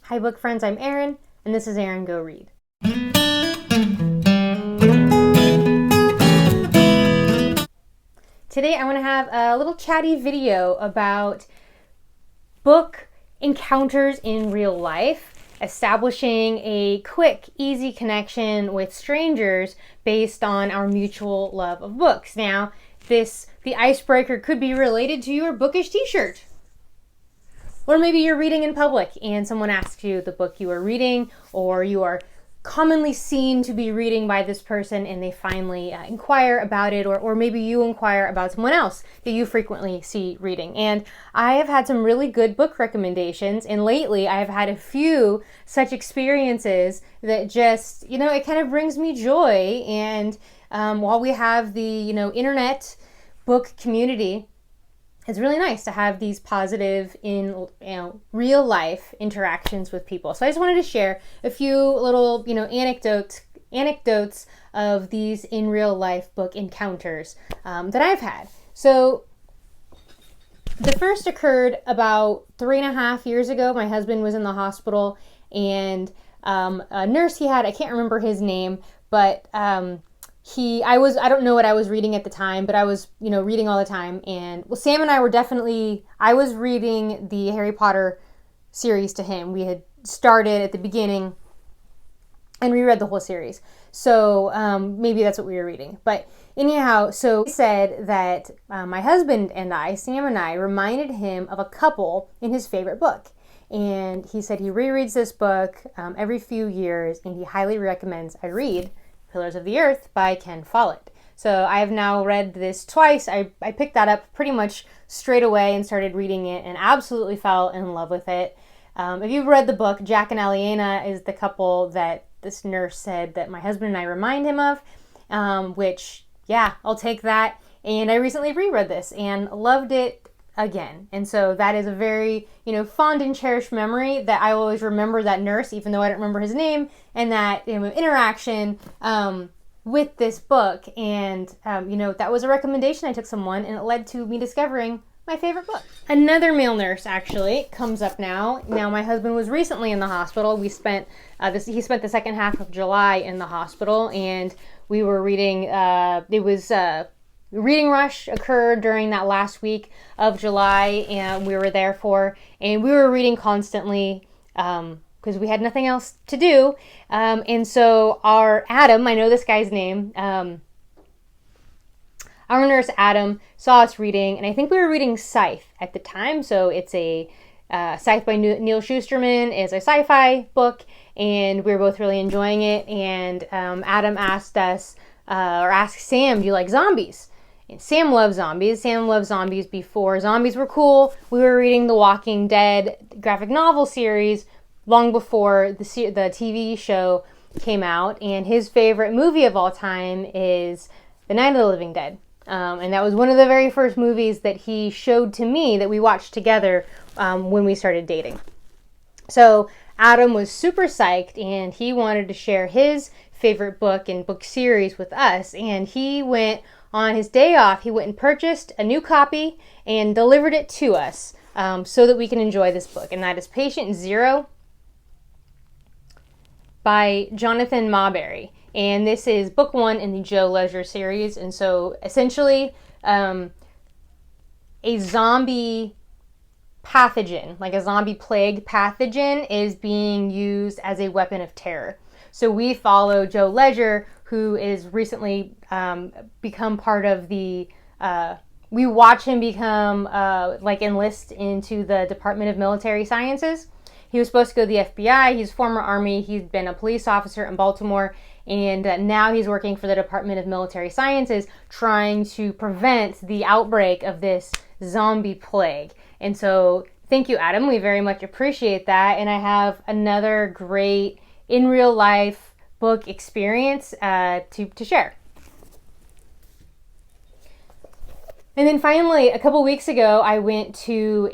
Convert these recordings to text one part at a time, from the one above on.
Hi book friends, I'm Erin, and this is Erin Go Read. Today I want to have a little chatty video about book encounters in real life, establishing a quick, easy connection with strangers based on our mutual love of books. Now, the icebreaker could be related to your bookish t-shirt. Or maybe you're reading in public and someone asks you the book you are reading, or you are commonly seen to be reading by this person and they finally inquire about it, or maybe you inquire about someone else that you frequently see reading. And I have had some really good book recommendations, and lately I have had a few such experiences that just, it kind of brings me joy. And while we have the, internet book community, it's really nice to have these positive real life interactions with people. So I just wanted to share a few little anecdotes of these in real life book encounters that I've had. So the first occurred about 3.5 years ago. My husband was in the hospital, and a nurse he had, I can't remember his name, but I don't know what I was reading at the time, but I was, reading all the time. And Sam and I were I was reading the Harry Potter series to him. We had started at the beginning and reread the whole series. So maybe that's what we were reading. But anyhow, so he said that my husband and I, Sam and I, reminded him of a couple in his favorite book. And he said he rereads this book every few years, and he highly recommends I read Pillars of the Earth by Ken Follett. So I have now read this twice. I picked that up pretty much straight away and started reading it and absolutely fell in love with it. If you've read the book, Jack and Aliena is the couple that this nurse said that my husband and I remind him of, which, yeah, I'll take that. And I recently reread this and loved it again. And so that is a very, fond and cherished memory that I always remember that nurse, even though I don't remember his name, and that interaction with this book. And, that was a recommendation. I took someone, and it led to me discovering my favorite book. Another male nurse actually comes up now. Now, my husband was recently in the hospital. He spent the second half of July in the hospital, and we were reading, Reading Rush occurred during that last week of July, and we were there and we were reading constantly because we had nothing else to do. And so our Adam, I know this guy's name, our nurse Adam saw us reading, and I think we were reading Scythe at the time. So it's a Scythe by Neil Shusterman is a sci-fi book, and we were both really enjoying it. And Adam asked Sam, do you like zombies? And Sam loves zombies. Sam loved zombies before zombies were cool. We were reading the Walking Dead graphic novel series long before the TV show came out. And his favorite movie of all time is The Night of the Living Dead. And that was one of the very first movies that he showed to me that we watched together when we started dating. So Adam was super psyched, and he wanted to share his favorite book and book series with us. And he went on his day off, he went and purchased a new copy and delivered it to us so that we can enjoy this book. And that is Patient Zero by Jonathon Maberry. And this is book 1 in the Joe Leisure series. And so essentially a zombie pathogen, like a zombie plague pathogen, is being used as a weapon of terror. So we follow Joe Leisure, who is recently become part of we watch him become, enlist into the Department of Military Sciences. He was supposed to go to the FBI. He's former Army. He's been a police officer in Baltimore, and now he's working for the Department of Military Sciences, trying to prevent the outbreak of this zombie plague. And so thank you, Adam. We very much appreciate that. And I have another great in real life book experience to share. And then finally, a couple weeks ago, I went to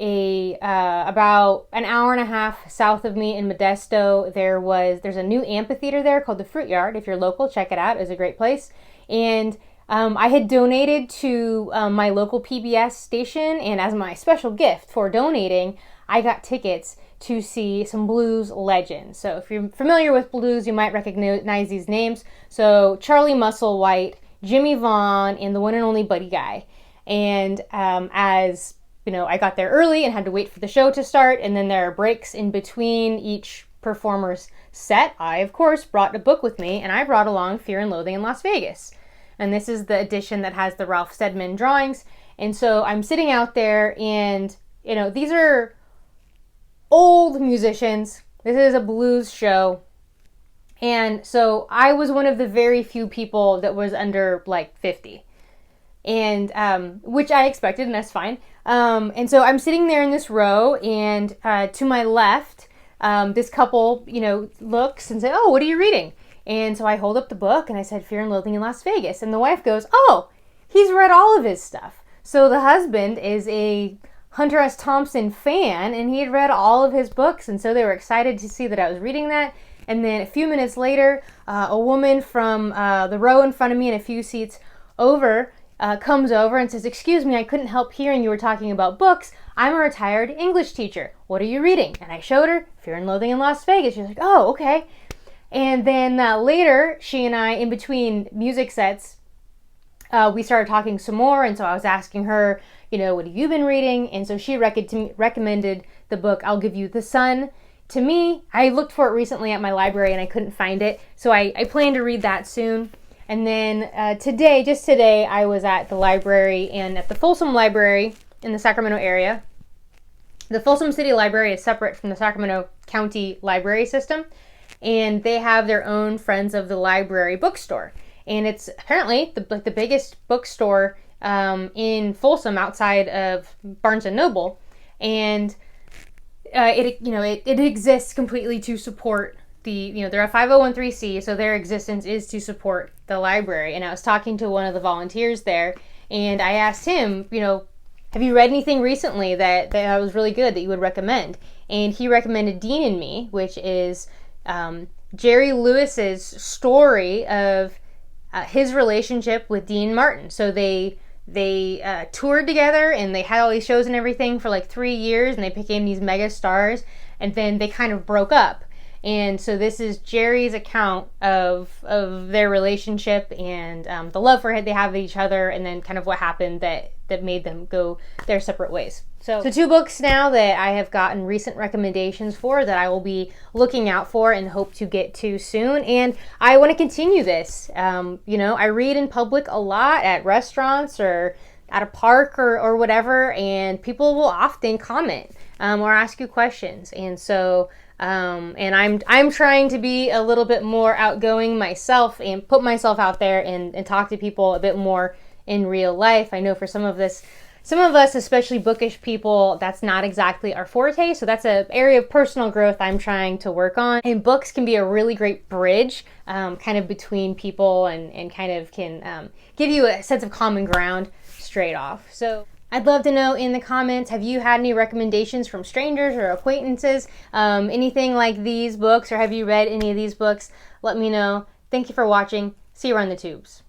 about an hour and a half south of me in Modesto. There's a new amphitheater there called the Fruit Yard. If you're local, check it out. It's a great place. And I had donated to my local PBS station, and as my special gift for donating, I got tickets to see some blues legends. So if you're familiar with blues, you might recognize these names. So Charlie Musselwhite, Jimmy Vaughan, and the one and only Buddy Guy. And as you know, I got there early and had to wait for the show to start, and then there are breaks in between each performer's set. I, of course, brought a book with me, and I brought along Fear and Loathing in Las Vegas. And this is the edition that has the Ralph Steadman drawings. And so I'm sitting out there, and, you know, these are old musicians. This is a blues show. And so I was one of the very few people that was under like 50. And which I expected, and that's fine. And so I'm sitting there in this row, and to my left, this couple, you know, looks and says, "Oh, what are you reading?" And so I hold up the book, and I said, "Fear and Loathing in Las Vegas." And the wife goes, "Oh, he's read all of his stuff." So the husband is a Hunter S. Thompson fan, and he had read all of his books, and so they were excited to see that I was reading that. And then a few minutes later, a woman from the row in front of me and a few seats over comes over and says, "Excuse me, I couldn't help hearing you were talking about books. I'm a retired English teacher. What are you reading?" And I showed her Fear and Loathing in Las Vegas. She's like, "Oh, okay." And then later, she and I, in between music sets, we started talking some more. And so I was asking her, you know, "What have you been reading?" And so she recommended the book I'll Give You the Sun to me. I looked for it recently at my library and I couldn't find it. So I plan to read that soon. And then just today, I was at the library, and at the Folsom Library in the Sacramento area. The Folsom City Library is separate from the Sacramento County Library System, and they have their own Friends of the Library bookstore. And it's apparently the biggest bookstore in Folsom outside of Barnes and Noble, and it exists completely to support they're a 501(c), so their existence is to support the library. And I was talking to one of the volunteers there, and I asked him, you know, "Have you read anything recently that was really good that you would recommend?" And he recommended Dean and Me, which is Jerry Lewis's story of his relationship with Dean Martin. So they toured together, and they had all these shows and everything for like 3 years, and they became these mega stars, and then they kind of broke up. And so this is Jerry's account of their relationship and the love they have of each other, and then kind of what happened that made them go their separate ways. So 2 books now that I have gotten recent recommendations for that I will be looking out for and hope to get to soon. And I want to continue this. I read in public a lot, at restaurants or at a park or whatever, and people will often comment or ask you questions. And so and I'm trying to be a little bit more outgoing myself and put myself out there and talk to people a bit more in real life. I know for some of us, especially bookish people, that's not exactly our forte. So that's an area of personal growth I'm trying to work on. And books can be a really great bridge kind of between people and kind of can give you a sense of common ground straight off. So I'd love to know in the comments, have you had any recommendations from strangers or acquaintances? Anything like these books, or have you read any of these books? Let me know. Thank you for watching. See you around the tubes.